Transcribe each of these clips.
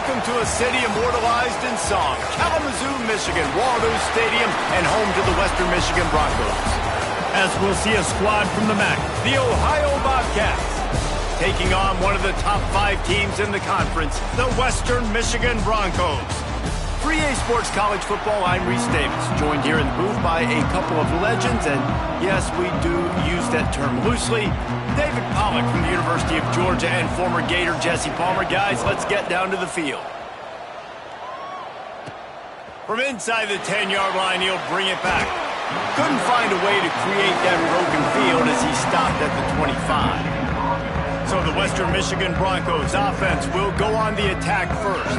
Welcome to a city immortalized in song, Kalamazoo, Michigan, Waldo Stadium, and home to the Western Michigan Broncos. As we'll see a squad from the MAC, the Ohio Bobcats, taking on one of the top 5 teams in the conference, the Western Michigan Broncos. For EA Sports College Football, I'm Reese Davis, joined here in the booth by a couple of legends, and yes, we do use that term loosely. David Pollack from the University of Georgia and former Gator Jesse Palmer. Guys, let's get down to the field. From inside the 10-yard line, he'll bring it back. Couldn't find a way to create that broken field as he stopped at the 25. So the Western Michigan Broncos offense will go on the attack first.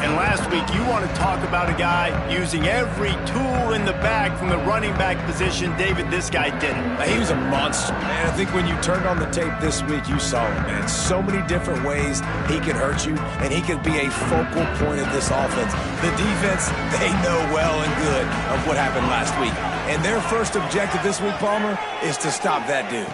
And last week, you want to talk about a guy using every tool in the bag from the running back position. David, this guy did it. He was a monster, man. I think when you turned on the tape this week, you saw it, man. So many different ways he can hurt you, and he can be a focal point of this offense. The defense, they know well and good of what happened last week. And their first objective this week, Palmer, is to stop that dude.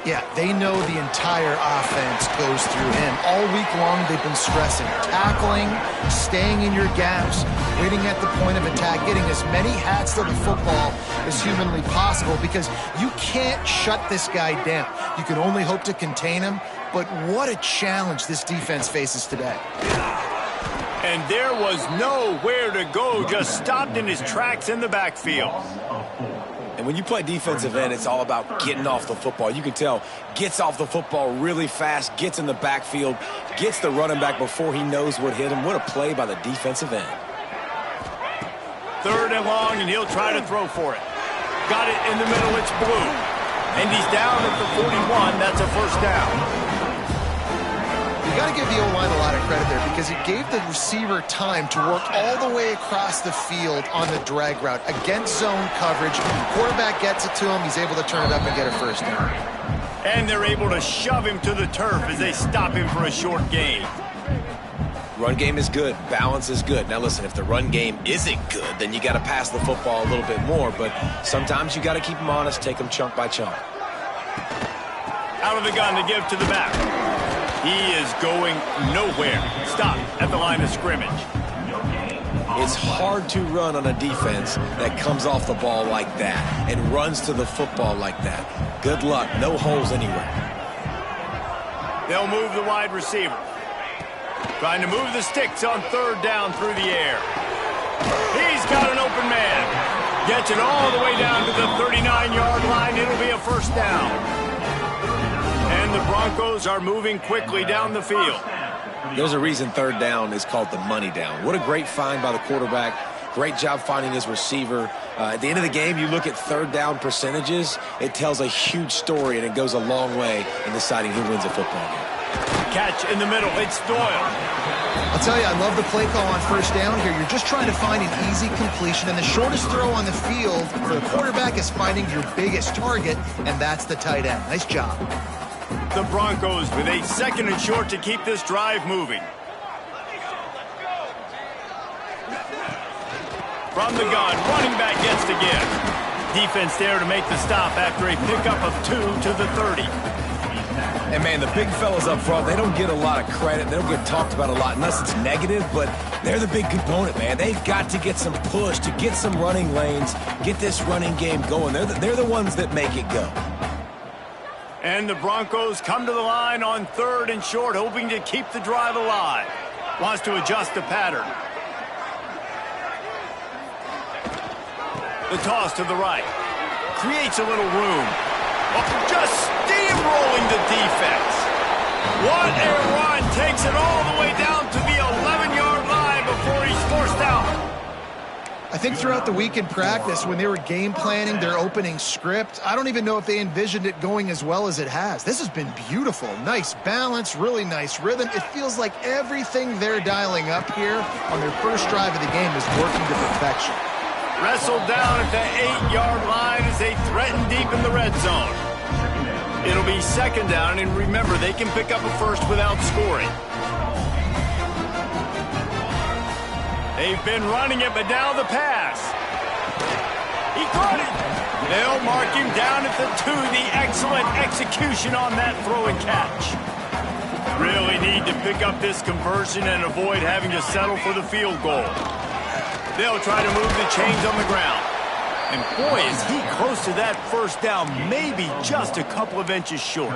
Yeah, they know the entire offense goes through him. All week long, they've been stressing tackling, staying in your gaps, waiting at the point of attack, getting as many hats to the football as humanly possible, because you can't shut this guy down. You can only hope to contain him, but what a challenge this defense faces today. And there was nowhere to go, just stopped in his tracks in the backfield. And when you play defensive end, it's all about getting off the football. You can tell, gets off the football really fast, gets in the backfield, gets the running back before he knows what hit him. What a play by the defensive end. 3rd and long, and he'll try to throw for it. Got it in the middle, it's blue. And he's down at the 41, that's a first down. You got to give the O-line a lot of credit there, because it gave the receiver time to work all the way across the field on the drag route against zone coverage. Quarterback gets it to him. He's able to turn it up and get a first down. And they're able to shove him to the turf as they stop him for a short gain. Run game is good. Balance is good. Now, listen, if the run game isn't good, then you got to pass the football a little bit more. But sometimes you got to keep them honest, take them chunk by chunk. Out of the gun to give to the back. He is going nowhere. Stop at the line of scrimmage. It's hard to run on a defense that comes off the ball like that and runs to the football like that. Good luck. No holes anywhere. They'll move the wide receiver. Trying to move the sticks on 3rd down through the air. He's got an open man. Gets it all the way down to the 39-yard line. It'll be a first down. And the Broncos are moving quickly down the field. There's a reason 3rd down is called the money down. What a great find by the quarterback. Great job finding his receiver. At the end of the game, you look at 3rd down percentages. It tells a huge story, and it goes a long way in deciding who wins a football game. Catch in the middle. It's Doyle. I'll tell you, I love the play call on 1st down here. You're just trying to find an easy completion, and the shortest throw on the field for the quarterback is finding your biggest target, and that's the tight end. Nice job. The Broncos with a 2nd and short to keep this drive moving. From the gun, running back gets to give. Defense there to make the stop after a pickup of 2 to the 30. And, man, the big fellas up front, they don't get a lot of credit. They don't get talked about a lot unless it's negative, but they're the big component, man. They've got to get some push, to get some running lanes, get this running game going. They're the ones that make it go. And the Broncos come to the line on 3rd and short, hoping to keep the drive alive. Wants to adjust the pattern. The toss to the right. Creates a little room. Oh, just steamrolling the defense. What a run. Takes it all the way down to the 11-yard line before he's forced out. I think throughout the week in practice, when they were game planning their opening script, I don't even know if they envisioned it going as well as it has. This has been beautiful. Nice balance, really nice rhythm. It feels like everything they're dialing up here on their first drive of the game is working to perfection. Wrestled down at the 8-yard line as they threaten deep in the red zone. It'll be 2nd down, and remember, they can pick up a first without scoring. They've been running it, but now the pass. He caught it. They'll mark him down at the 2. The excellent execution on that throw and catch. Really need to pick up this conversion and avoid having to settle for the field goal. They'll try to move the chains on the ground. And boy, is he close to that first down, maybe just a couple of inches short.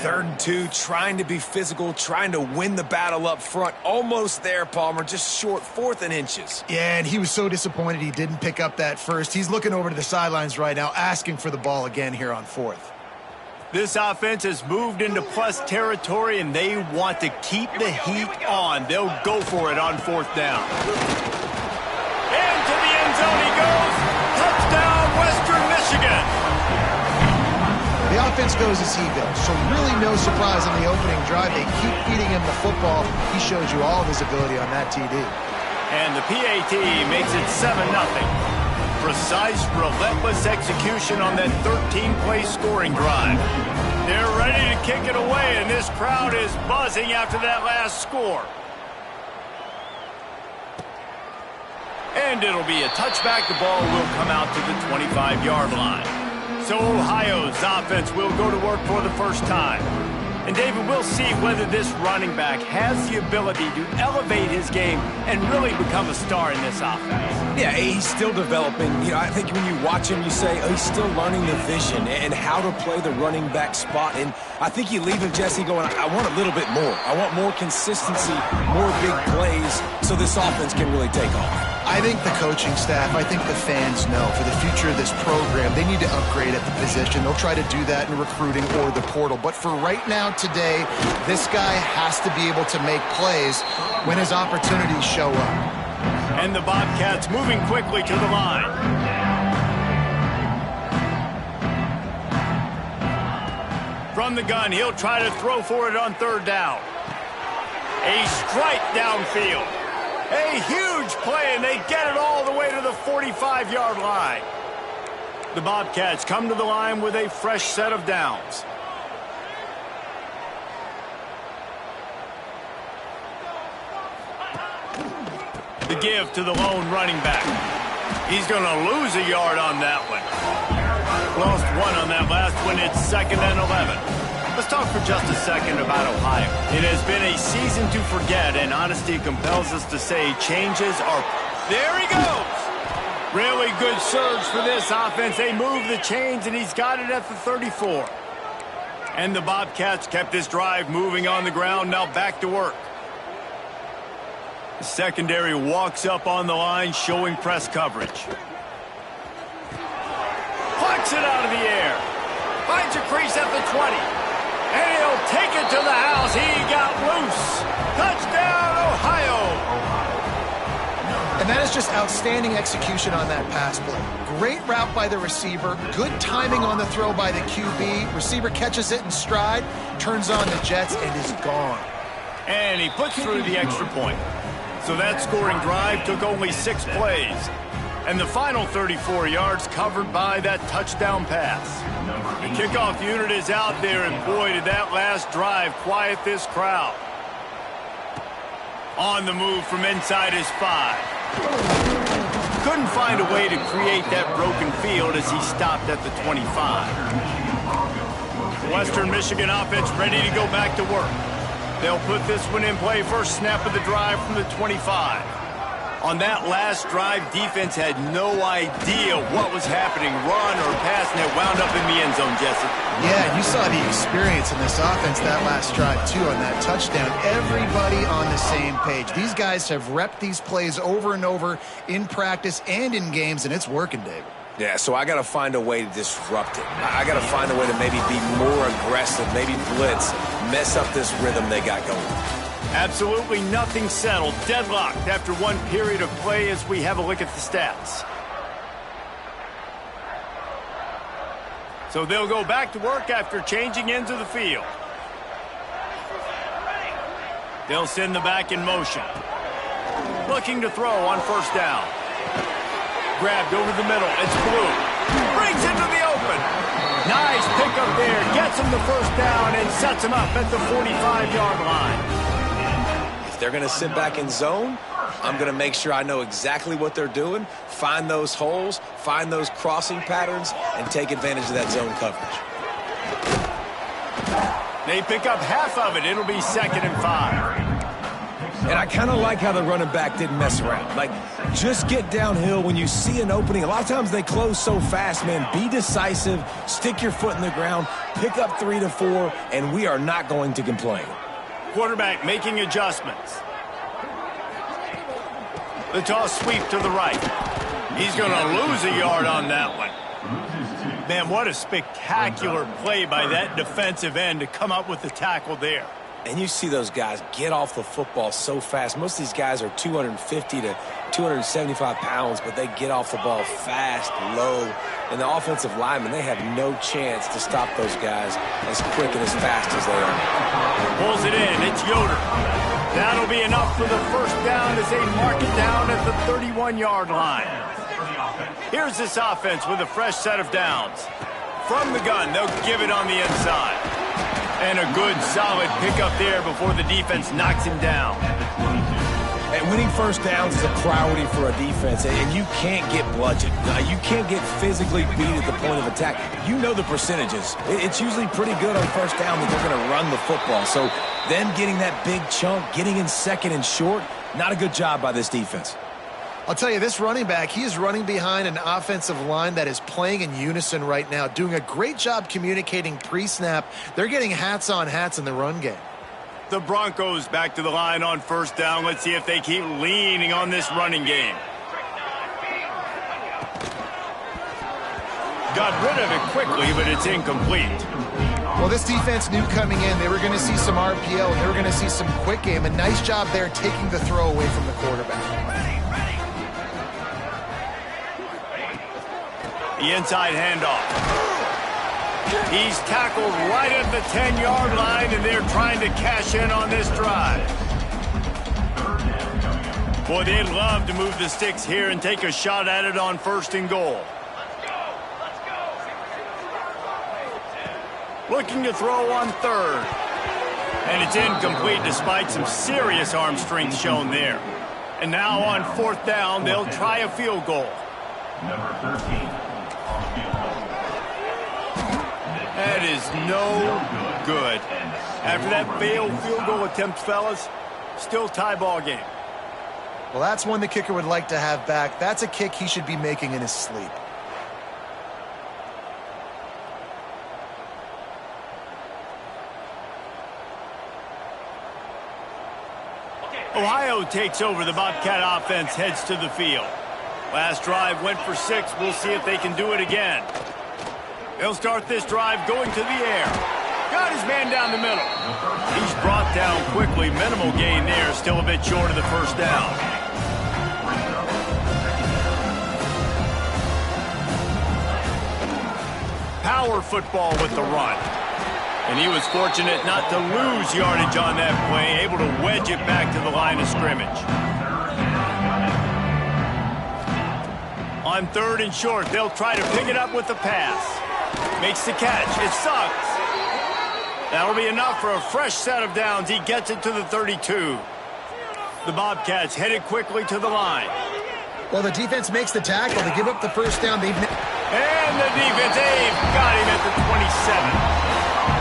3rd and 2, trying to be physical, trying to win the battle up front. Almost there, Palmer, just short, 4th and inches. Yeah, and he was so disappointed he didn't pick up that first. He's looking over to the sidelines right now, asking for the ball again here on 4th. This offense has moved into plus territory, and they want to keep the heat on. They'll go for it on 4th down. Into the end zone he goes. Touchdown, Western Michigan. The offense goes as he goes, so really no surprise on the opening drive. They keep feeding him the football. He shows you all of his ability on that TD. And the PAT makes it 7-0. Precise, relentless execution on that 13-play scoring drive. They're ready to kick it away, and this crowd is buzzing after that last score. And it'll be a touchback. The ball will come out to the 25-yard line. So Ohio's offense will go to work for the first time. And David, we'll see whether this running back has the ability to elevate his game and really become a star in this offense. Yeah, he's still developing. You know, I think when you watch him, you say, oh, he's still learning the vision and how to play the running back spot. And I think you leave him, Jesse, going, I want a little bit more. I want more consistency, more big plays so this offense can really take off. I think the coaching staff, I think the fans know for the future of this program, they need to upgrade at the position. They'll try to do that in recruiting or the portal. But for right now, today, this guy has to be able to make plays when his opportunities show up. And the Bobcats moving quickly to the line. From the gun, he'll try to throw for it on 3rd down. A strike downfield. A huge play, and they get it all the way to the 45-yard line. The Bobcats come to the line with a fresh set of downs. The give to the lone running back. He's going to lose a yard on that one. Lost 1 on that last one. It's 2nd and 11. Let's talk for just a second about Ohio. It has been a season to forget, and honesty compels us to say changes are... There he goes! Really good surge for this offense. They move the chains, and he's got it at the 34. And the Bobcats kept this drive moving on the ground. Now back to work. The secondary walks up on the line, showing press coverage. Plucks it out of the air. Finds a crease at the 20. And he'll take it to the house. He got loose. Touchdown, Ohio. And that is just outstanding execution on that pass play. Great route by the receiver. Good timing on the throw by the QB. Receiver catches it in stride, turns on the jets, and is gone. And he puts through the extra point. So that scoring drive took only 6 plays. And the final 34 yards covered by that touchdown pass. The kickoff unit is out there, and boy, did that last drive quiet this crowd. On the move from inside his 5. Couldn't find a way to create that broken field as he stopped at the 25. Western Michigan offense ready to go back to work. They'll put this one in play. First snap of the drive from the 25. On that last drive, defense had no idea what was happening, run or pass, and it wound up in the end zone, Jesse. Yeah, you saw the experience in this offense that last drive, too, on that touchdown. Everybody on the same page. These guys have repped these plays over and over in practice and in games, and it's working, David. Yeah, so I got to find a way to disrupt it. I got to find a way to maybe be more aggressive, maybe blitz, mess up this rhythm they got going. Absolutely nothing settled. Deadlocked after one period of play as we have a look at the stats. So they'll go back to work after changing ends of the field. They'll send the back in motion. Looking to throw on 1st down. Grabbed over the middle. It's Blue. Brings into the open. Nice pickup there. Gets him the 1st down and sets him up at the 45-yard line. They're going to sit back in zone. I'm going to make sure I know exactly what they're doing, find those holes, find those crossing patterns, and take advantage of that zone coverage. They pick up half of it. It'll be 2nd and 5. And I kind of like how the running back didn't mess around. Like, just get downhill when you see an opening. A lot of times they close so fast, man. Be decisive, stick your foot in the ground, pick up 3 to 4, and we are not going to complain. Quarterback making adjustments. The toss sweep to the right. He's going to lose a yard on that one. Man, what a spectacular play by that defensive end to come up with the tackle there. And you see those guys get off the football so fast. Most of these guys are 250 to 275 pounds, but they get off the ball fast, low. And the offensive linemen, they have no chance to stop those guys as quick and as fast as they are. Pulls it in. It's Yoder. That'll be enough for the first down as they mark it down at the 31-yard line. Here's this offense with a fresh set of downs. From the gun, they'll give it on the inside. And a good, solid pickup there before the defense knocks him down. And winning first downs is a priority for a defense, and you can't get bludgeoned. You can't get physically beat at the point of attack. You know the percentages. It's usually pretty good on first down that they're going to run the football. So them getting that big chunk, getting in 2nd and short, not a good job by this defense. I'll tell you, this running back, he is running behind an offensive line that is playing in unison right now, doing a great job communicating pre-snap. They're getting hats on hats in the run game. The Broncos back to the line on first down. Let's see if they keep leaning on this running game. Got rid of it quickly, but it's incomplete. Well, this defense knew coming in they were going to see some RPO, and they were going to see some quick game. A nice job there taking the throw away from the quarterback. The inside handoff. He's tackled right at the 10-yard line, and they're trying to cash in on this drive. Boy, they'd love to move the sticks here and take a shot at it on 1st and goal. Looking to throw on 3rd. And it's incomplete despite some serious arm strength shown there. And now on 4th down, they'll try a field goal. Number 13. That is no good. After that failed field goal attempt, fellas, still tie ball game. Well, that's one the kicker would like to have back. That's a kick he should be making in his sleep. Ohio takes over. The Bobcat offense heads to the field. Last drive went for 6. We'll see if they can do it again. They'll start this drive going to the air. Got his man down the middle. He's brought down quickly. Minimal gain there. Still a bit short of the first down. Power football with the run. And he was fortunate not to lose yardage on that play, able to wedge it back to the line of scrimmage. On 3rd and short, they'll try to pick it up with the pass. Makes the catch. It sucks. That'll be enough for a fresh set of downs. He gets it to the 32. The Bobcats headed quickly to the line. Well, the defense makes the tackle. They give up the first down. And the defense, they've got him at the 27.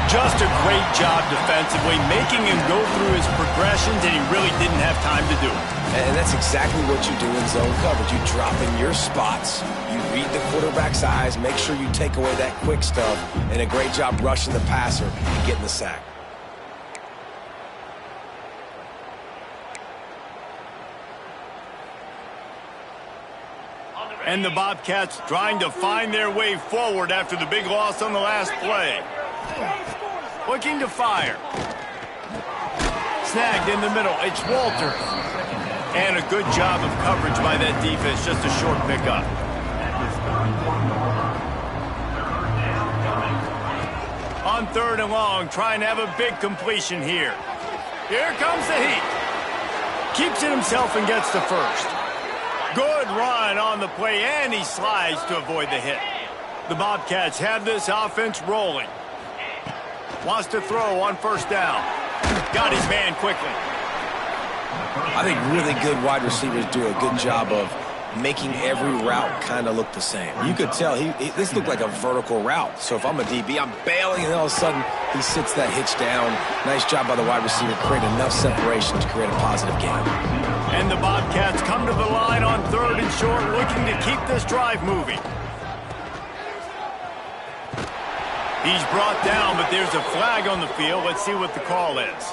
Just a great job defensively, making him go through his progressions, and he really didn't have time to do it. And that's exactly what you do in zone coverage. You drop in your spots, you read the quarterback's eyes, make sure you take away that quick stuff, and a great job rushing the passer and getting the sack. And the Bobcats trying to find their way forward after the big loss on the last play. Looking to fire. Snagged in the middle. It's Walter. And a good job of coverage by that defense. Just a short pickup. On 3rd and long, trying to have a big completion here. Here comes the heat. Keeps it himself and gets the first. Good run on the play, and he slides to avoid the hit. The Bobcats have this offense rolling. Wants to throw on 1st down. Got his man quickly. I think really good wide receivers do a good job of making every route kind of look the same. You could tell this looked like a vertical route. So if I'm a DB, I'm bailing, and all of a sudden he sits that hitch down. Nice job by the wide receiver, create enough separation to create a positive game. And the Bobcats come to the line on 3rd and short, looking to keep this drive moving. He's brought down, but there's a flag on the field. Let's see what the call is.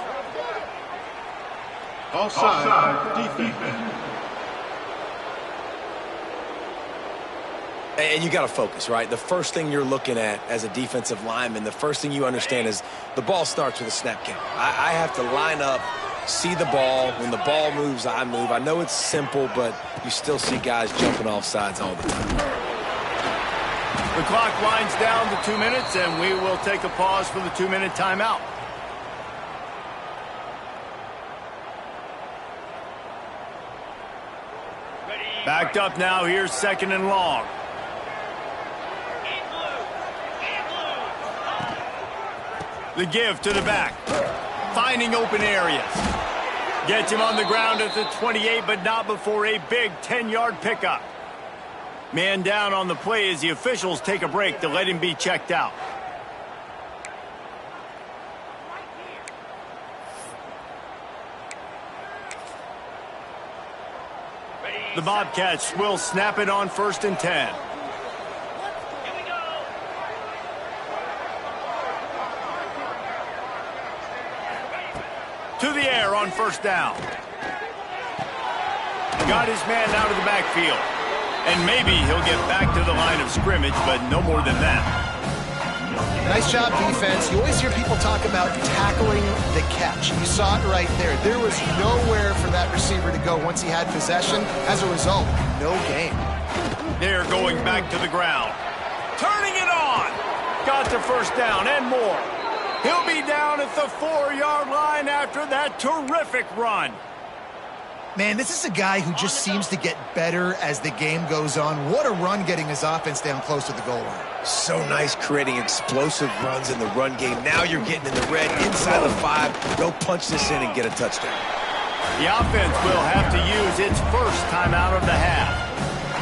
Offside, defense. And you got to focus, right? The first thing you're looking at as a defensive lineman, the first thing you understand is the ball starts with a snap count. I have to line up, see the ball. When the ball moves, I move. I know it's simple, but you still see guys jumping off sides all the time. The clock winds down to 2 minutes, and we will take a pause for the 2-minute timeout. Backed up now, here's 2nd and long. The give to the back. Finding open areas. Gets him on the ground at the 28, but not before a big 10-yard pickup. Man down on the play as the officials take a break to let him be checked out. The Bobcats will snap it on 1st and 10. To the air on 1st down. Got his man out of the backfield. And maybe he'll get back to the line of scrimmage, but no more than that. Nice job, defense. You always hear people talk about tackling the catch. You saw it right there. There was nowhere for that receiver to go once he had possession. As a result, no gain. They're going back to the ground. Turning it on. Got to 1st down and more. He'll be down at the 4-yard line after that terrific run. Man, this is a guy who just seems to get better as the game goes on. What a run getting his offense down close to the goal line. So nice creating explosive runs in the run game. Now you're getting in the red inside the 5. Go punch this in and get a touchdown. The offense will have to use its first timeout of the half.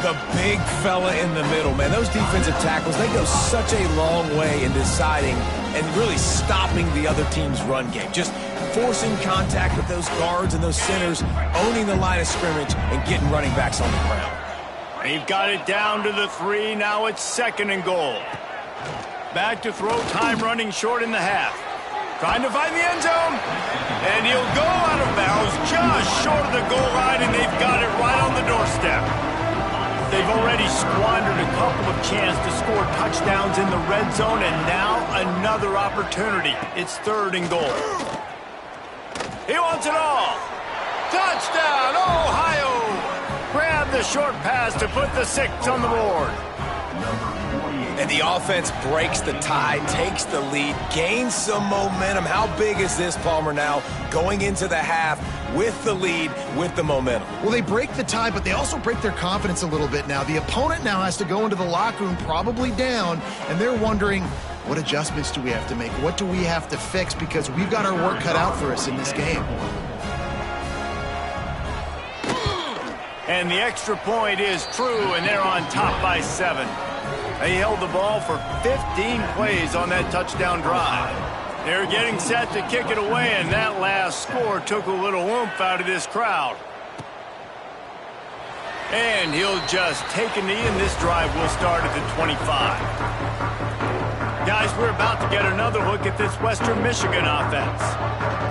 The big fella in the middle, man. Those defensive tackles, they go such a long way in deciding and really stopping the other team's run game. Just forcing contact with those guards and those centers, owning the line of scrimmage, and getting running backs on the ground. They've got it down to the 3. Now it's 2nd and goal. Back to throw, time running short in the half. Trying to find the end zone. And he'll go out of bounds just short of the goal line, and they've got it right on the doorstep. They've already squandered a couple of chances to score touchdowns in the red zone, and now another opportunity. It's 3rd and goal. He wants it all. Touchdown, Ohio! Grab the short pass to put the 6 on the board. And the offense breaks the tie, takes the lead, gains some momentum. How big is this, Palmer, now going into the half with the lead, with the momentum? Well, they break the tie, but they also break their confidence a little bit now. The opponent now has to go into the locker room probably down, and they're wondering, what adjustments do we have to make? What do we have to fix? Because we've got our work cut out for us in this game. And the extra point is true, and they're on top by 7. They held the ball for 15 plays on that touchdown drive. They're getting set to kick it away, and that last score took a little oomph out of this crowd. And he'll just take a knee, and this drive will start at the 25. Guys, we're about to get another look at this Western Michigan offense.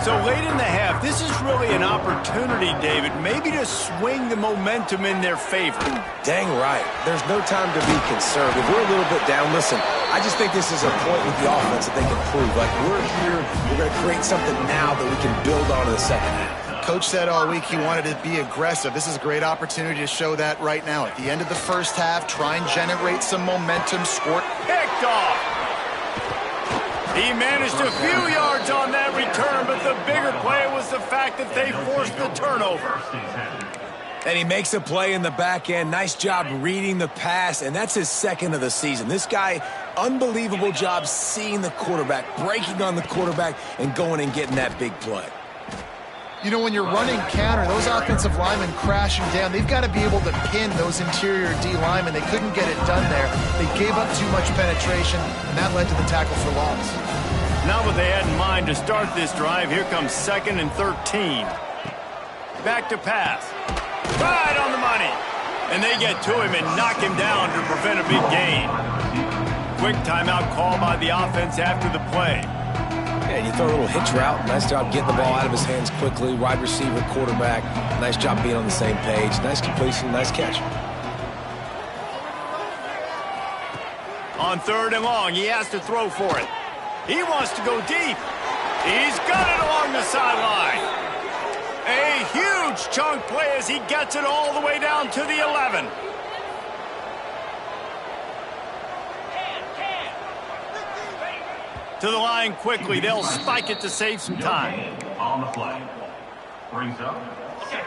So late in the half, this is really an opportunity, David, maybe to swing the momentum in their favor. Dang right. There's no time to be conservative. We're a little bit down. Listen, I just think this is a point with the offense that they can prove. Like, we're here, we're going to create something now that we can build on in the second half. Coach said all week he wanted to be aggressive. This is a great opportunity to show that right now. At the end of the first half, try and generate some momentum. Score. Picked off. He managed a few yards on that return, but the bigger play was the fact that they forced the turnover. And he makes a play in the back end. Nice job reading the pass, and that's his 2nd of the season. This guy, unbelievable job seeing the quarterback, breaking on the quarterback, and going and getting that big play. You know, when you're running counter, those offensive linemen crashing down, they've got to be able to pin those interior D linemen. They couldn't get it done there. They gave up too much penetration, and that led to the tackle for loss. Not what they had in mind to start this drive. Here comes 2nd and 13. Back to pass. Right on the money. And they get to him and knock him down to prevent a big gain. Quick timeout call by the offense after the play. Yeah, you throw a little hitch route. Nice job getting the ball out of his hands quickly. Wide receiver, quarterback. Nice job being on the same page. Nice completion, nice catch. On 3rd and long, he has to throw for it. He wants to go deep. He's got it along the sideline. A huge chunk play as he gets it all the way down to the 11. To the line quickly. They'll spike it to save some time. On the play. Brings up.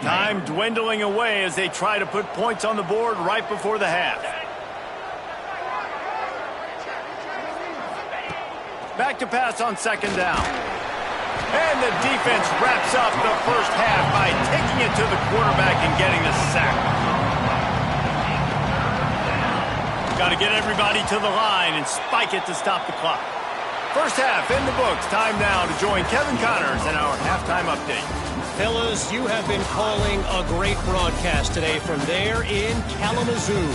Time dwindling away as they try to put points on the board right before the half. Back to pass on 2nd down. And the defense wraps up the first half by taking it to the quarterback and getting the sack. Got to get everybody to the line and spike it to stop the clock. First half in the books. Time now to join Kevin Connors in our halftime update. Fellas, you have been calling a great broadcast today from there in Kalamazoo.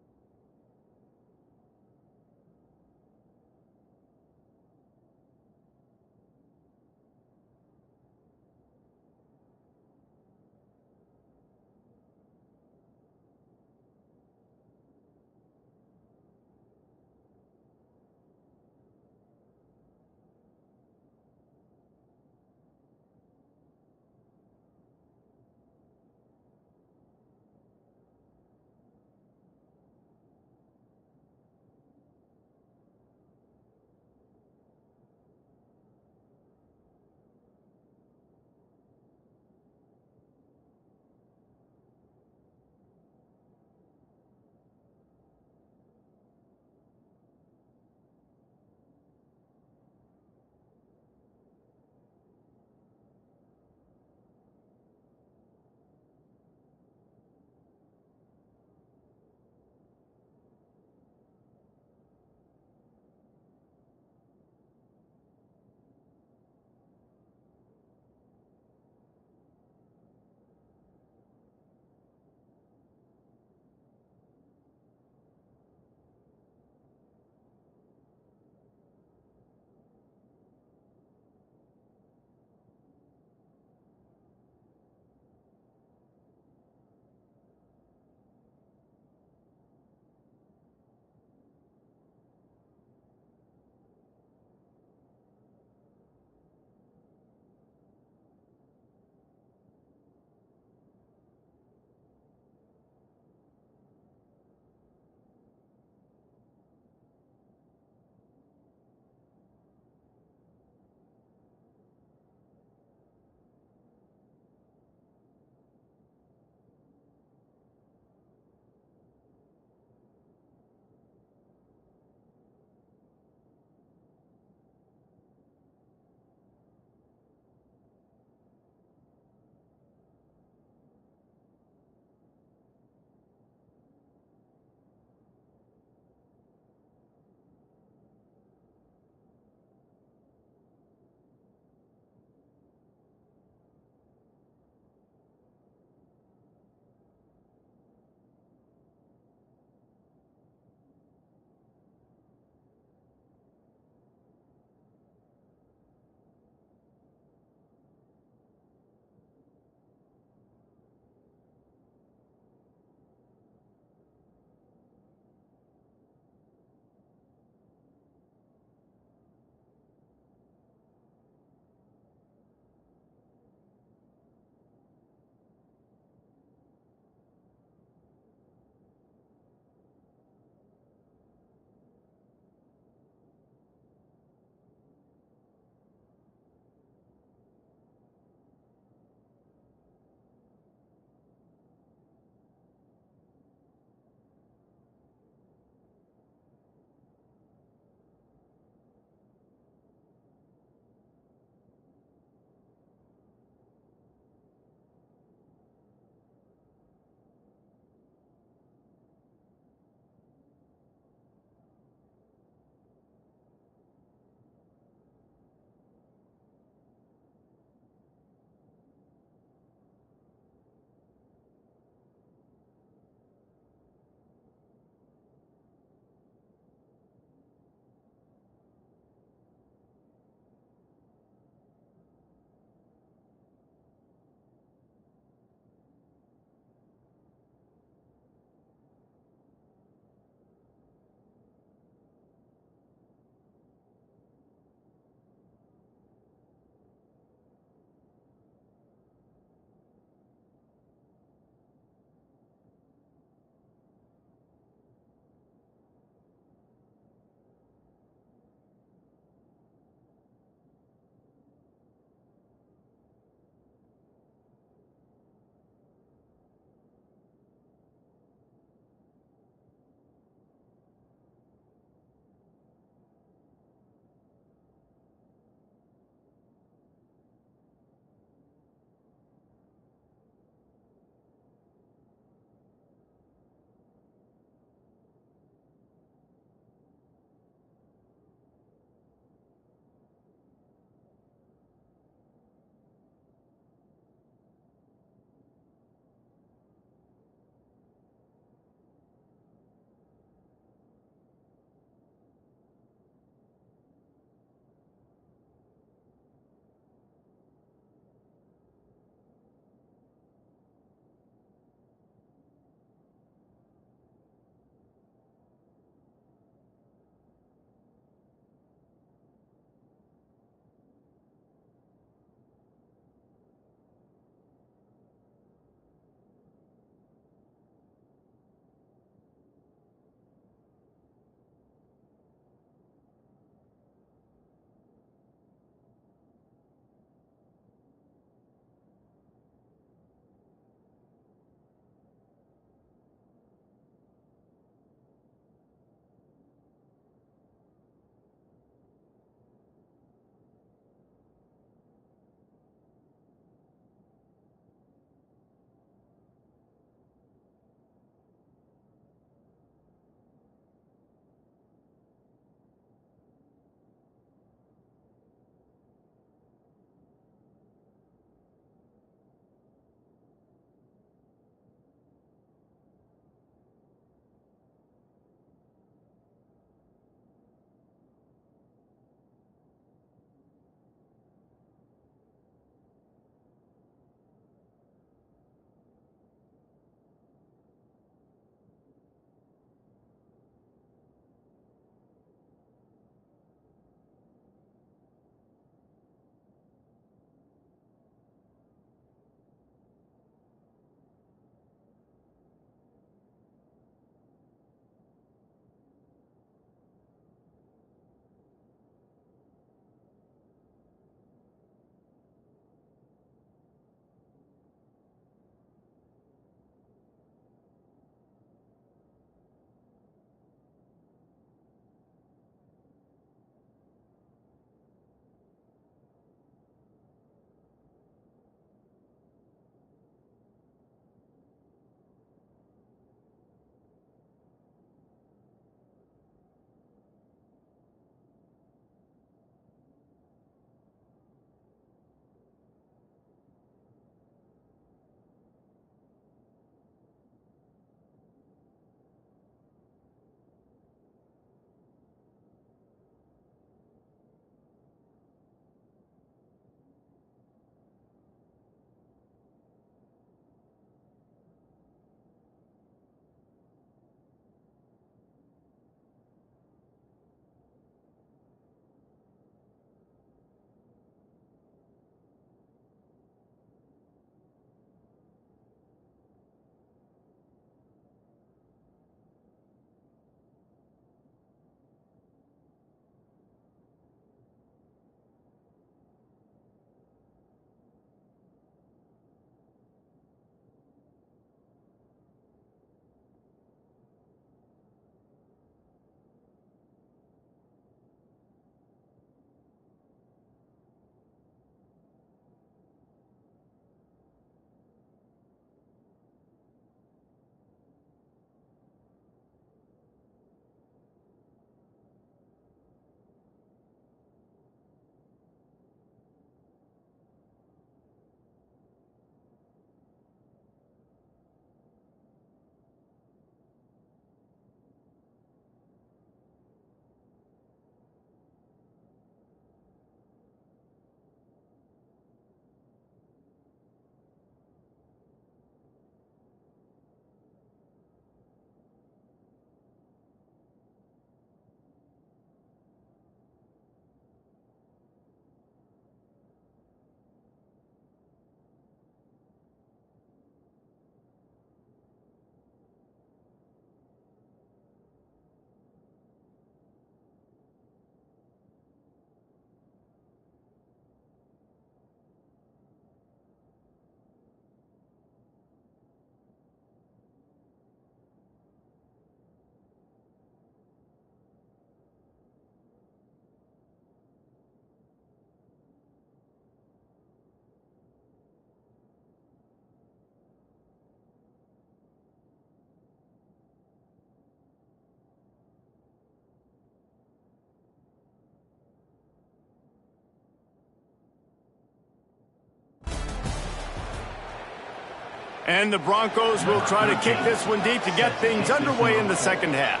And the Broncos will try to kick this one deep to get things underway in the second half.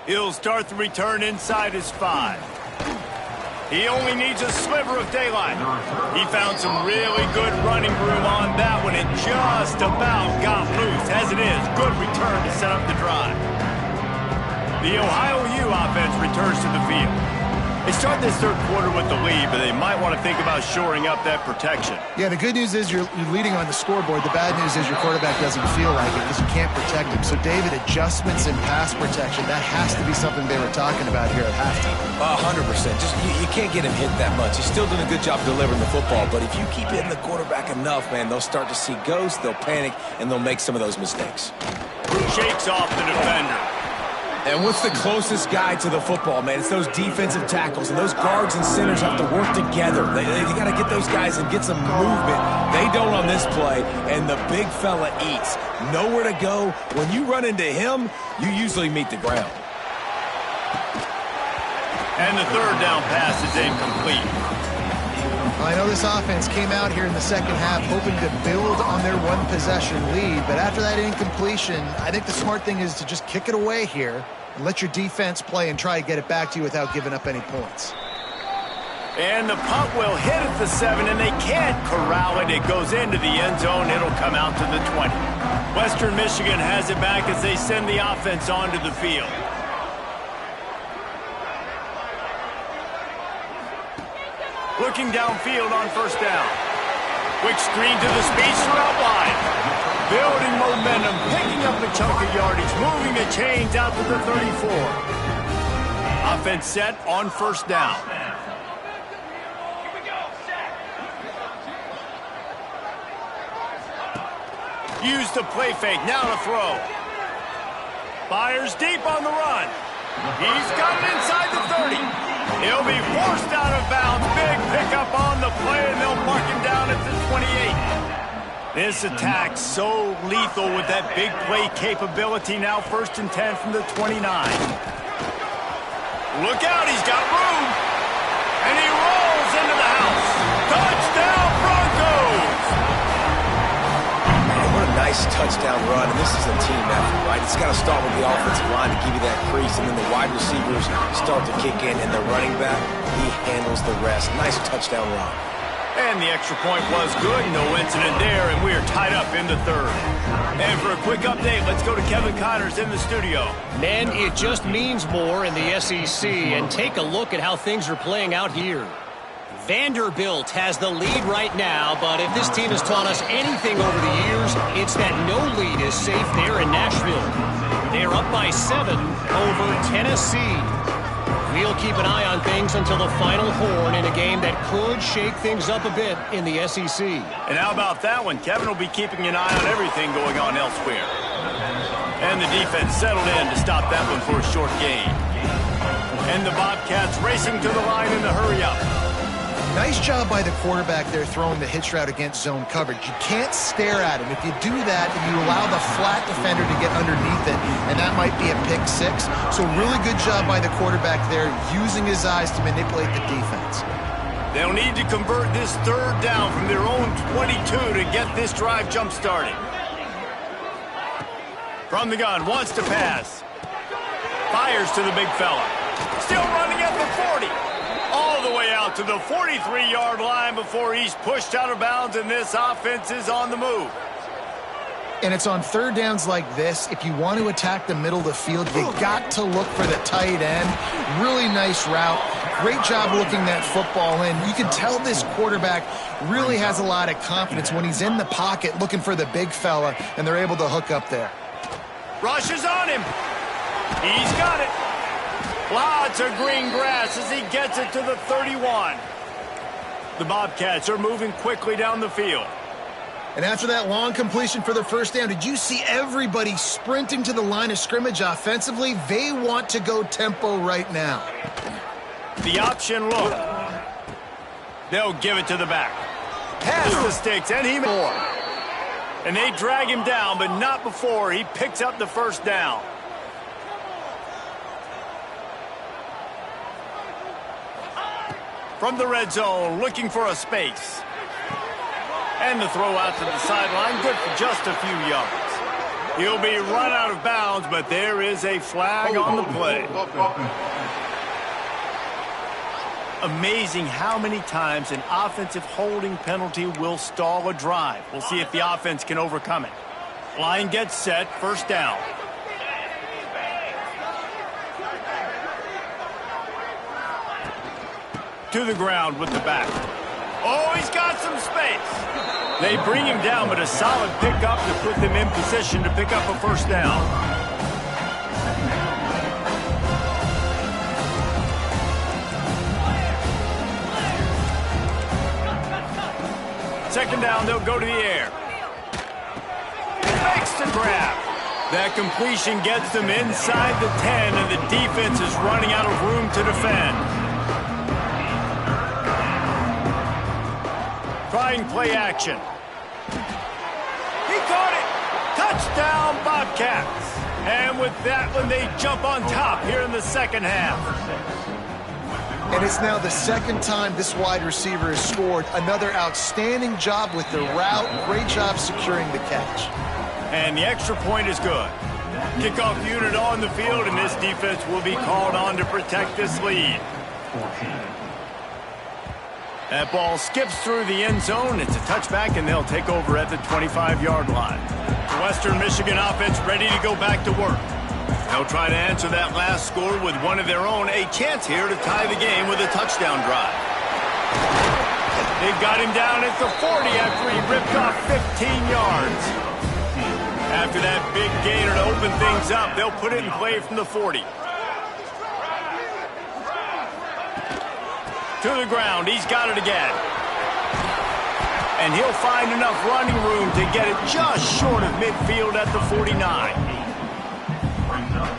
He'll start the return inside his 5. He only needs a sliver of daylight. He found some really good running room on that one and just about got loose. As it is, good return to set up the drive. The Ohio U offense returns to the field. They start this third quarter with the lead, but they might want to think about shoring up that protection. Yeah, the good news is you're leading on the scoreboard. The bad news is your quarterback doesn't feel like it because you can't protect him. So, David, adjustments in pass protection, that has to be something they were talking about here at halftime. 100%. Just you can't get him hit that much. He's still doing a good job delivering the football, but if you keep hitting the quarterback enough, man, they'll start to see ghosts, they'll panic, and they'll make some of those mistakes. Shakes off the defender. And what's the closest guy to the football, man? It's those defensive tackles, and those guards and centers have to work together. They got to get those guys and get some movement. They don't on this play, and the big fella eats. Nowhere to go. When you run into him, you usually meet the ground. And the third down pass is incomplete. I know this offense came out here in the second half hoping to build on their one-possession lead, but after that incompletion, I think the smart thing is to just kick it away here and let your defense play and try to get it back to you without giving up any points. And the punt will hit at the 7, and they can't corral it. It goes into the end zone. It'll come out to the 20. Western Michigan has it back as they send the offense onto the field. Looking downfield on first down. Quick screen to the speedster out wide. Building momentum, picking up a chunk of yardage, moving the chains out to the 34. Offense set on first down. Use the play fake, now to throw. Fires deep on the run. He's got it inside the 30. He'll be forced out of bounds. Big pickup on the play, and they'll mark him down at the 28. This attack so lethal with that big play capability. Now 1st and 10 from the 29. Look out, he's got room. And he rolls into the house. Touchdown, Broncos! Man, what a nice touchdown run, and this is a team effort, right? It's got to start with the offensive line to give you that crease, and then the wide receivers start to kick in, and the running back, he handles the rest. Nice touchdown run. And the extra point was good. No incident there, and we are tied up in the third. And for a quick update, let's go to Kevin Connors in the studio. Men, it just means more in the SEC, and take a look at how things are playing out here. Vanderbilt has the lead right now, but if this team has taught us anything over the years, it's that no lead is safe there in Nashville. They're up by 7 over Tennessee. We'll keep an eye on things until the final horn in a game that could shake things up a bit in the SEC. And how about that one? Kevin will be keeping an eye on everything going on elsewhere. And the defense settled in to stop that one for a short gain. And the Bobcats racing to the line in the hurry-up. Nice job by the quarterback there throwing the hitch route against zone coverage. You can't stare at him. If you do that, you allow the flat defender to get underneath it, and that might be a pick 6. So really good job by the quarterback there, using his eyes to manipulate the defense. They'll need to convert this third down from their own 22 to get this drive jump-started. From the gun, wants to pass. Fires to the big fella. Still running at the 40. All the way out to the 43-yard line before he's pushed out of bounds, and this offense is on the move. And it's on third downs like this. If you want to attack the middle of the field, you got to look for the tight end. Really nice route. Great job looking that football in. You can tell this quarterback really has a lot of confidence when he's in the pocket looking for the big fella, and they're able to hook up there. Rushes on him. He's got it. Lots of green grass as he gets it to the 31. The Bobcats are moving quickly down the field. And after that long completion for the first down, did you see everybody sprinting to the line of scrimmage offensively? They want to go tempo right now. The option look. They'll give it to the back. Past the sticks, and he more. And they drag him down, but not before he picks up the first down. From the red zone, looking for a space. And the throw out to the sideline, good for just a few yards. He'll be run out of bounds, but there is a flag on the play. Amazing how many times an offensive holding penalty will stall a drive. We'll see if the offense can overcome it. Line gets set, first down. To the ground with the back. Oh, he's got some space. They bring him down, but a solid pickup to put them in position to pick up a first down. Second down, they'll go to the air. Makes the grab. That completion gets them inside the 10, and the defense is running out of room to defend. Trying play action. He caught it. Touchdown, Bobcats. And with that one, they jump on top here in the second half. And it's now the second time this wide receiver has scored. Another outstanding job with the route. Great job securing the catch. And the extra point is good. Kickoff unit on the field, and this defense will be called on to protect this lead. That ball skips through the end zone. It's a touchback, and they'll take over at the 25-yard line. The Western Michigan offense ready to go back to work. They'll try to answer that last score with one of their own. A chance here to tie the game with a touchdown drive. They've got him down at the 40 after he ripped off 15 yards. After that big gainer to open things up, they'll put it in play from the 40. To the ground, he's got it again. And he'll find enough running room to get it just short of midfield at the 49.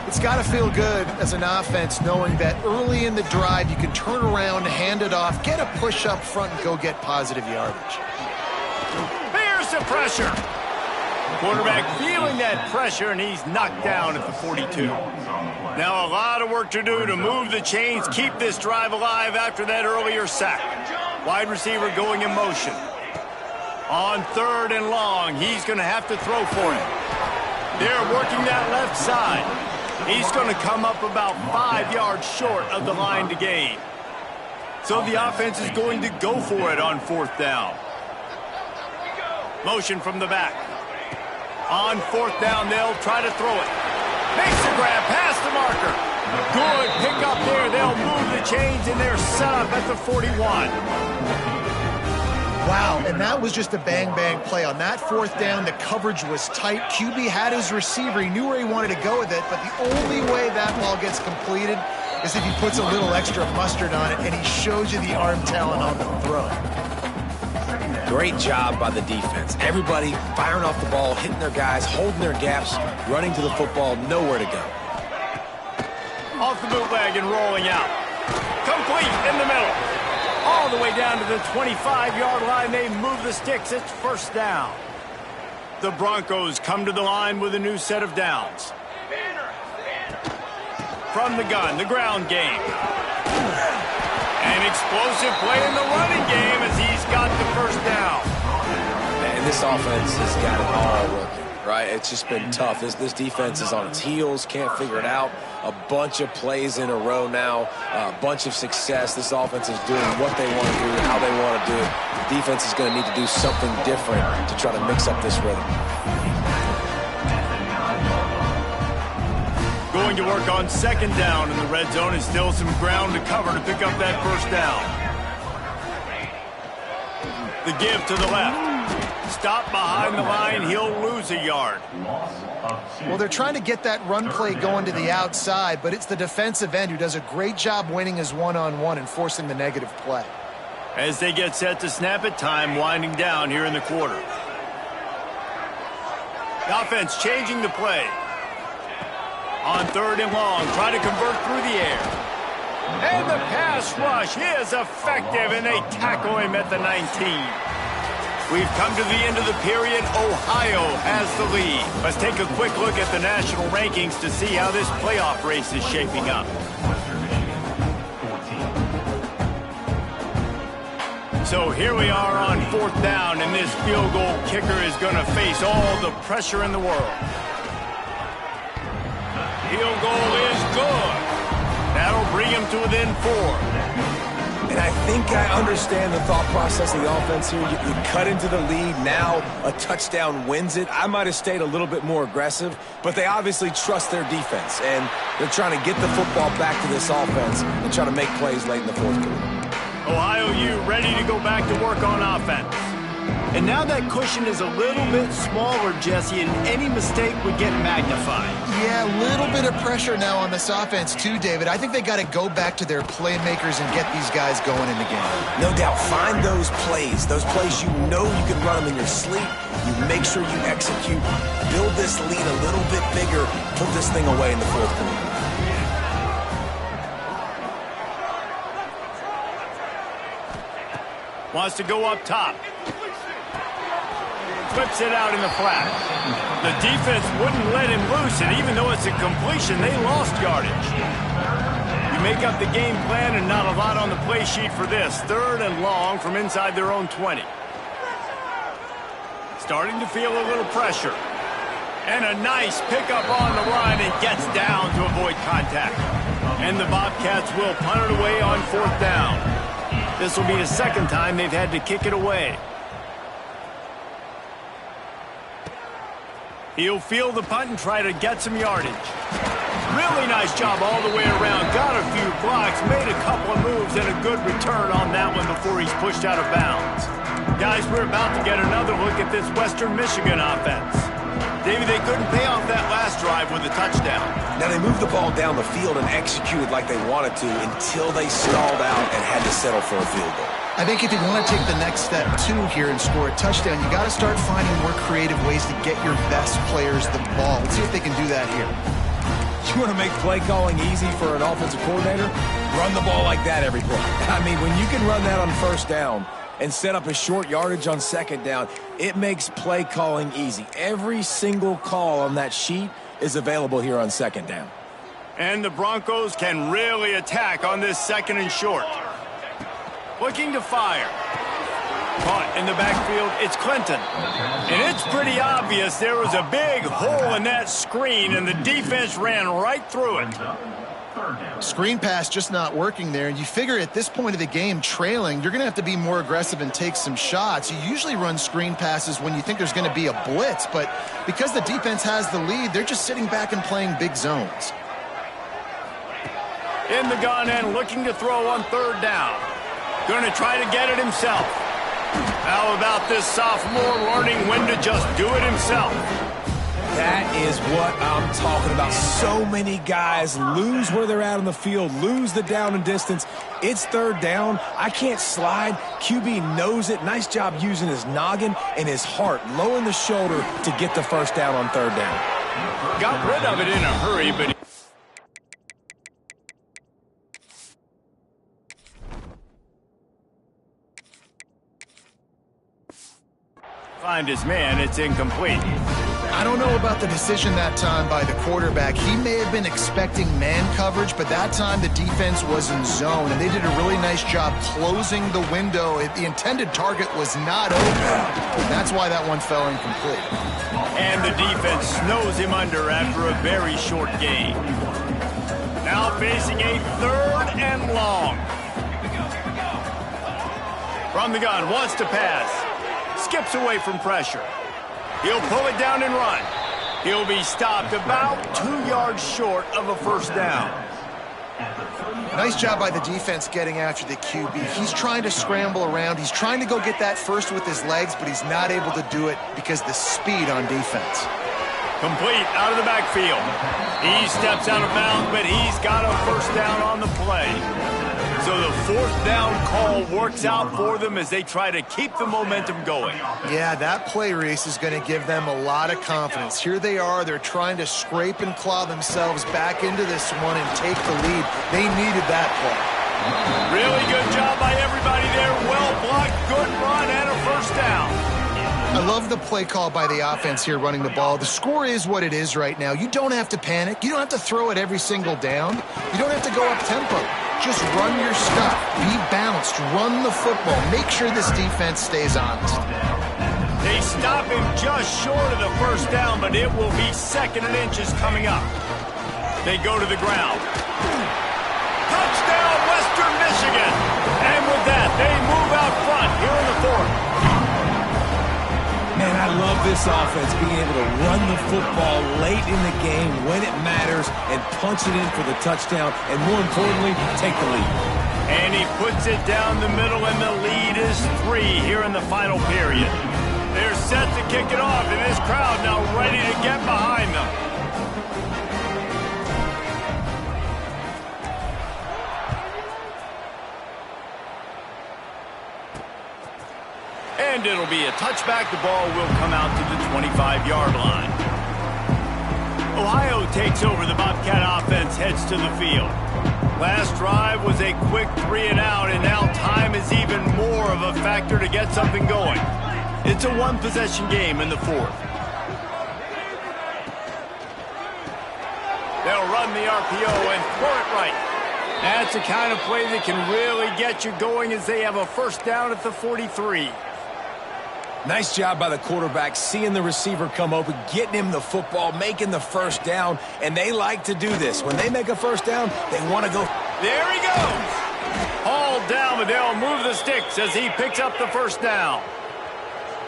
It's got to feel good as an offense knowing that early in the drive you can turn around, hand it off, get a push up front, and go get positive yardage. Here's the pressure. Quarterback feeling that pressure, and he's knocked down at the 42. Now a lot of work to do to move the chains, keep this drive alive after that earlier sack. Wide receiver going in motion. On third and long, he's going to have to throw for it. They're working that left side. He's going to come up about 5 yards short of the line to gain. So the offense is going to go for it on fourth down. Motion from the back. On fourth down, they'll try to throw it. Makes the grab past the marker. Good pick up there. They'll move the chains, and they're set up at the 41. Wow, and that was just a bang-bang play. On that fourth down, the coverage was tight. QB had his receiver. He knew where he wanted to go with it, but the only way that ball gets completed is if he puts a little extra mustard on it, and he shows you the arm talent on the throw. Great job by the defense. Everybody firing off the ball, hitting their guys, holding their gaps, running to the football, nowhere to go. Off the bootleg and rolling out. Complete in the middle. All the way down to the 25-yard line. They move the sticks. It's first down. The Broncos come to the line with a new set of downs. From the gun, the ground game. An explosive play in the running game as he's got the first down. And this offense has got it all working, right? It's just been tough. This defense is on its heels, can't figure it out. A bunch of plays in a row now, a bunch of success. This offense is doing what they want to do, how they want to do it. The defense is going to need to do something different to try to mix up this rhythm. Going to work on second down in the red zone, and still some ground to cover to pick up that first down. The give to the left. Stop behind the line, he'll lose a yard. Well, they're trying to get that run play going to the outside, but it's the defensive end who does a great job winning his one-on-one and forcing the negative play. As they get set to snap it, time winding down here in the quarter. The offense changing the play. On third and long, try to convert through the air. And the pass rush is effective, and they tackle him at the 19. We've come to the end of the period. Ohio has the lead. Let's take a quick look at the national rankings to see how this playoff race is shaping up. So here we are on 4th down, and this field goal kicker is going to face all the pressure in the world. Field goal is good. That'll bring him to within 4. And I think I understand the thought process of the offense here. You cut into the lead. Now a touchdown wins it. I might have stayed a little bit more aggressive, but they obviously trust their defense, and they're trying to get the football back to this offense and try to make plays late in the 4th quarter. Ohio U ready to go back to work on offense. And now that cushion is a little bit smaller, Jesse, and any mistake would get magnified. Yeah, a little bit of pressure now on this offense too, David. I think they got to go back to their playmakers and get these guys going in the game. No doubt. Find those plays you know you can run them in your sleep. You make sure you execute. Build this lead a little bit bigger. Put this thing away in the 4th quarter. Wants to go up top. Flips it out in the flat. The defense wouldn't let him loose, and even though it's a completion, they lost yardage. You make up the game plan and not a lot on the play sheet for this. 3rd and long from inside their own 20. Starting to feel a little pressure. And a nice pickup on the run, and gets down to avoid contact. And the Bobcats will punt it away on 4th down. This will be the 2nd time they've had to kick it away. He'll field the punt and try to get some yardage. Really nice job all the way around. Got a few blocks, made a couple of moves, and a good return on that one before he's pushed out of bounds. Guys, we're about to get another look at this Western Michigan offense. David, they couldn't pay off that last drive with a touchdown. Now, they moved the ball down the field and executed like they wanted to until they stalled out and had to settle for a field goal. I think if you want to take the next step, too, here and score a touchdown, you got to start finding more creative ways to get your best players the ball. Let's see if they can do that here. You want to make play calling easy for an offensive coordinator? Run the ball like that every play. I mean, when you can run that on 1st down and set up a short yardage on 2nd down, it makes play calling easy. Every single call on that sheet is available here on 2nd down. And the Broncos can really attack on this 2nd and short. Looking to fire. Caught in the backfield, it's Clinton. And it's pretty obvious there was a big hole in that screen, and the defense ran right through it. Screen pass just not working there. And you figure at this point of the game, trailing, you're going to have to be more aggressive and take some shots. You usually run screen passes when you think there's going to be a blitz, but because the defense has the lead, they're just sitting back and playing big zones. In the gun and looking to throw on 3rd down. Going to try to get it himself. How about this sophomore learning when to just do it himself? That is what I'm talking about. So many guys lose where they're at on the field, lose the down and distance. It's 3rd down. I can't slide. QB knows it. Nice job using his noggin and his heart, lowering the shoulder to get the 1st down on 3rd down. Got rid of it in a hurry, but find his man, it's incomplete. I don't know about the decision that time by the quarterback. He may have been expecting man coverage, but that time the defense was in zone, and they did a really nice job closing the window. The intended target was not open. That's why that one fell incomplete. And the defense snows him under after a very short game. Now facing a 3rd and long. From the gun, wants to pass. Skips away from pressure. He'll pull it down and run. He'll be stopped about 2 yards short of a 1st down. Nice job by the defense getting after the QB. He's trying to scramble around. He's trying to go get that first with his legs, but he's not able to do it because of the speed on defense. Complete out of the backfield. He steps out of bounds, but he's got a 1st down on the play. So the 4th down call works out for them as they try to keep the momentum going. Yeah, that play race is going to give them a lot of confidence. Here they are. They're trying to scrape and claw themselves back into this one and take the lead. They needed that play. Really good job by everybody there. Well blocked, good run, and a 1st down. I love the play call by the offense here running the ball. The score is what it is right now. You don't have to panic. You don't have to throw it every single down. You don't have to go up tempo. Just run your stuff. Be balanced. Run the football. Make sure this defense stays honest. They stop him just short of the first down, but it will be 2nd and inches coming up. They go to the ground. Touchdown, Western Michigan. And with that, they move out front here in the 4th. Man, I love this offense being able to run the football late in the game when it matters and punch it in for the touchdown and, more importantly, take the lead. And he puts it down the middle, and the lead is 3 here in the final period. They're set to kick it off, and this crowd now ready to get behind them. And it'll be a touchback. The ball will come out to the 25-yard line. Ohio takes over. The Bobcat offense heads to the field. Last drive was a quick 3-and-out, and now time is even more of a factor to get something going. It's a one-possession game in the 4th. They'll run the RPO and throw it right. That's the kind of play that can really get you going as they have a first down at the 43. Nice job by the quarterback, seeing the receiver come open, getting him the football, making the first down, and they like to do this. When they make a first down, they want to go. There he goes. Hauled down, but they'll move the sticks as he picks up the first down.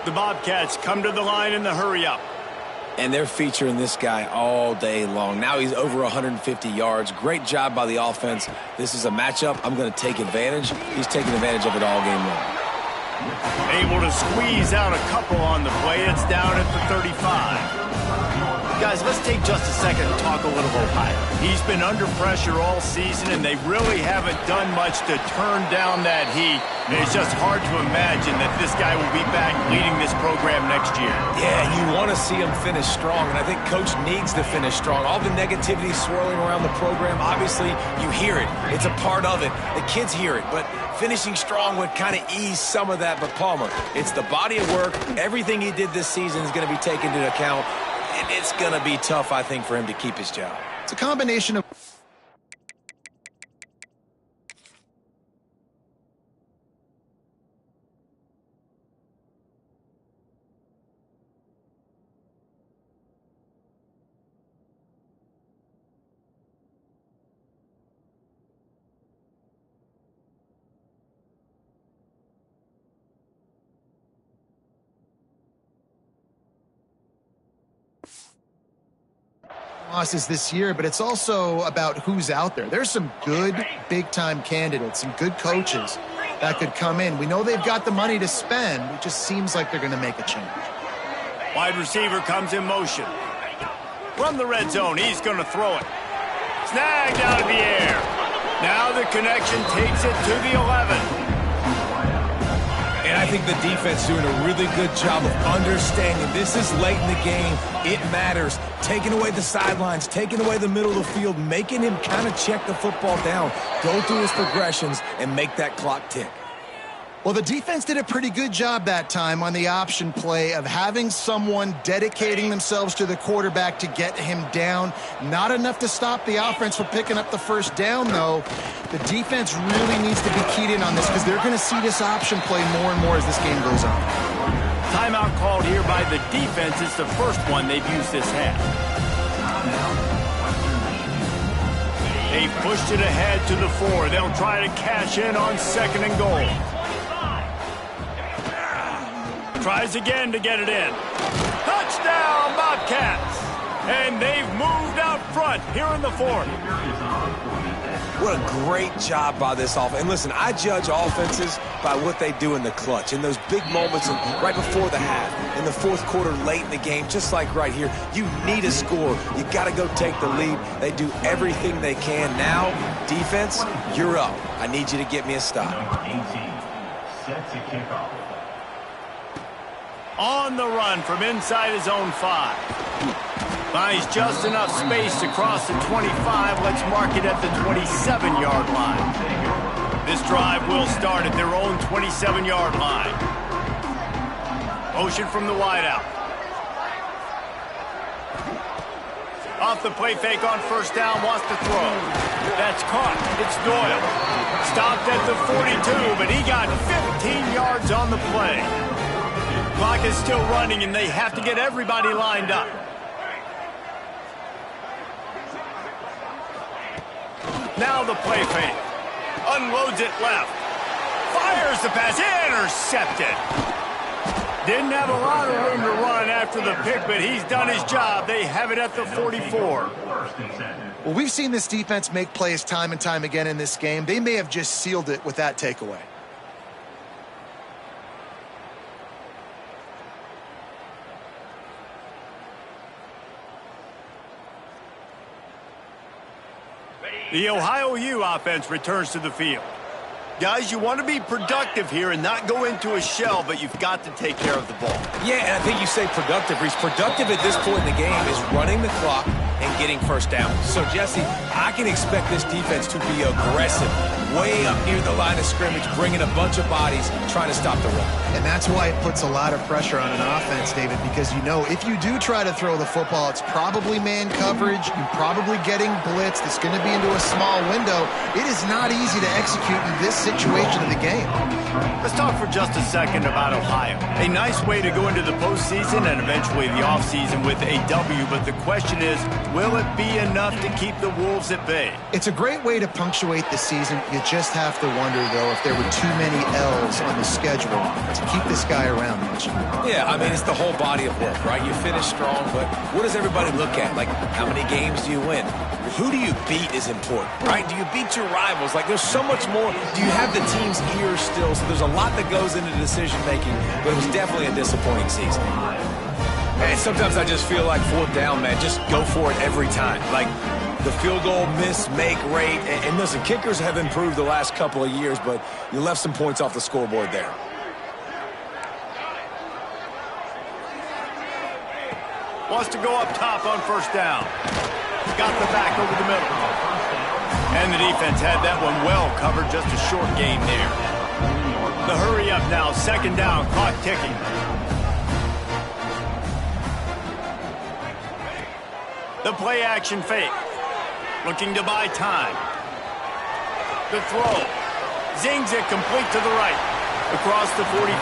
The Bobcats come to the line in the hurry-up. And they're featuring this guy all day long. Now he's over 150 yards. Great job by the offense. This is a matchup. I'm going to take advantage. He's taking advantage of it all game long. Able to squeeze out a couple on the play. It's down at the 35. Guys, let's take just a second to talk a little Ohio. He's been under pressure all season, and they really haven't done much to turn down that heat. And it's just hard to imagine that this guy will be back leading this program next year. Yeah, you want to see him finish strong, and I think Coach needs to finish strong. All the negativity swirling around the program, obviously, you hear it. It's a part of it. The kids hear it, but finishing strong would kind of ease some of that. But Palmer, it's the body of work. Everything he did this season is going to be taken into account. And it's going to be tough, I think, for him to keep his job. It's a combination of... losses this year, but it's also about who's out there. There's some good big-time candidates, some good coaches that could come in. We know they've got the money to spend. It just seems like they're going to make a change. Wide receiver comes in motion. From the red zone, he's going to throw it. Snagged out of the air. Now the connection takes it to the 11. And I think the defense is doing a really good job of understanding this is late in the game. It matters. Taking away the sidelines, taking away the middle of the field, making him kind of check the football down, go through his progressions, and make that clock tick. Well, the defense did a pretty good job that time on the option play of having someone dedicating themselves to the quarterback to get him down. Not enough to stop the offense from picking up the first down, though. The defense really needs to be keyed in on this because they're going to see this option play more and more as this game goes on. Timeout called here by the defense. It's the first one they've used this half. They pushed it ahead to the 4. They'll try to cash in on 2nd and goal. Tries again to get it in. Touchdown, Bobcats! And they've moved out front here in the 4th. What a great job by this offense. And listen, I judge offenses by what they do in the clutch, in those big moments right before the half, in the 4th quarter, late in the game, just like right here. You need a score. You got to go take the lead. They do everything they can. Now, defense, you're up. I need you to get me a stop. 18, set to kick off. On the run from inside his own 5. Finds just enough space to cross the 25. Let's mark it at the 27-yard line. This drive will start at their own 27-yard line. Motion from the wideout. Off the play fake on first down, wants to throw. That's caught. It's Doyle. Stopped at the 42, but he got 15 yards on the play. Clock is still running, and they have to get everybody lined up. Now the play fake. Unloads it left. Fires the pass. Intercepted. Didn't have a lot of room to run after the pick, but he's done his job. They have it at the 44. Well, we've seen this defense make plays time and time again in this game. They may have just sealed it with that takeaway. The Ohio U offense returns to the field. Guys, you want to be productive here and not go into a shell, but you've got to take care of the ball. Yeah, and I think you say productive, Reese. Productive at this point in the game is running the clock and getting first down. So, Jesse, I can expect this defense to be aggressive, way up near the line of scrimmage, bringing a bunch of bodies, trying to stop the run. And that's why it puts a lot of pressure on an offense, David, because you know if you do try to throw the football, it's probably man coverage. You're probably getting blitzed. It's going to be into a small window. It is not easy to execute in this situation of the game. Let's talk for just a second about Ohio. A nice way to go into the postseason and eventually the offseason with a W, but the question is, will it be enough to keep the Wolves at bay? It's a great way to punctuate the season. You just have to wonder, though, if there were too many L's on the schedule to keep this guy around much. Yeah, I mean, it's the whole body of work, right? You finish strong, but what does everybody look at? Like, how many games do you win? Who do you beat is important, right? Do you beat your rivals? Like, there's so much more. Do you have the team's ears still? So there's a lot that goes into decision-making, but it was definitely a disappointing season. And sometimes I just feel like fourth down, man, just go for it every time. Like, the field goal miss-make rate. And listen, kickers have improved the last couple of years, but you left some points off the scoreboard there. Wants to go up top on first down. Got the back over the middle. And the defense had that one well covered, just a short gain there. The hurry up now, second down, clock ticking. The play action fake. Looking to buy time. The throw. Zings it complete to the right. Across the 45.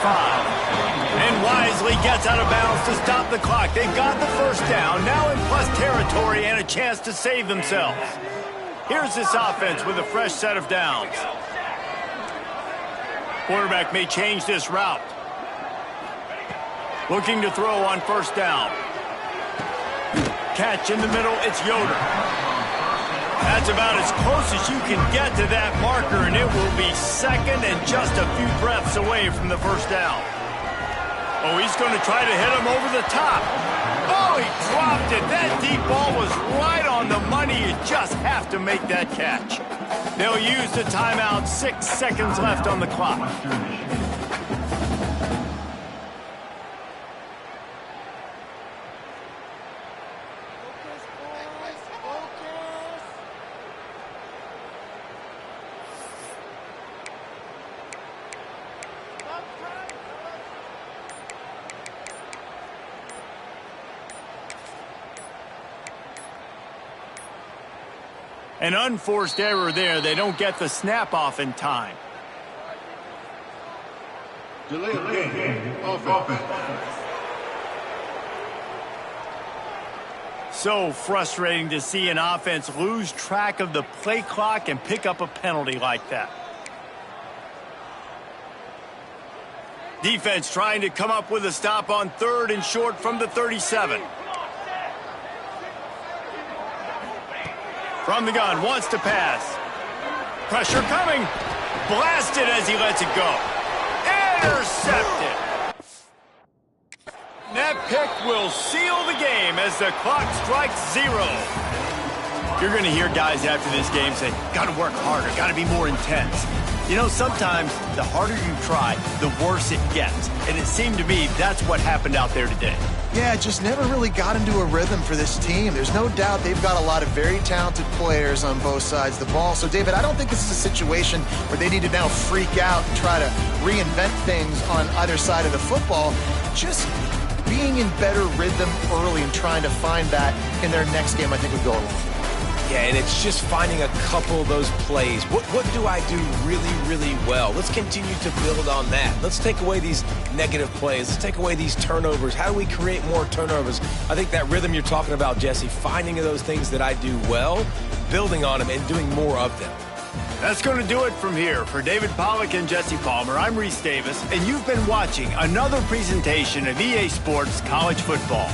And wisely gets out of bounds to stop the clock. They've got the first down, now in plus territory and a chance to save themselves. Here's this offense with a fresh set of downs. Quarterback may change this route. Looking to throw on first down. Catch in the middle, it's Yoder. That's about as close as you can get to that marker, and it will be second and just a few breaths away from the first down. Oh, he's going to try to hit him over the top. Oh, he dropped it. That deep ball was right on the money. You just have to make that catch. They'll use the timeout. 6 seconds left on the clock. An unforced error there. They don't get the snap off in time. Delay game. Offense. So frustrating to see an offense lose track of the play clock and pick up a penalty like that. Defense trying to come up with a stop on third and short from the 37. From the gun, wants to pass. Pressure coming. Blasted as he lets it go. Intercepted. That pick will seal the game as the clock strikes 0. You're going to hear guys after this game say, got to work harder, got to be more intense. You know, sometimes the harder you try, the worse it gets. And it seemed to me that's what happened out there today. Yeah, it just never really got into a rhythm for this team. There's no doubt they've got a lot of very talented players on both sides of the ball. So, David, I don't think this is a situation where they need to now freak out and try to reinvent things on either side of the football. just being in better rhythm early and trying to find that in their next game, I think would go a long way. Yeah, and it's just finding a couple of those plays. What do I do really, really well? Let's continue to build on that. Let's take away these negative plays. Let's take away these turnovers. How do we create more turnovers? I think that rhythm you're talking about, Jesse, finding those things that I do well, building on them, and doing more of them. That's going to do it from here. For David Pollack and Jesse Palmer, I'm Reese Davis, and you've been watching another presentation of EA Sports College Football.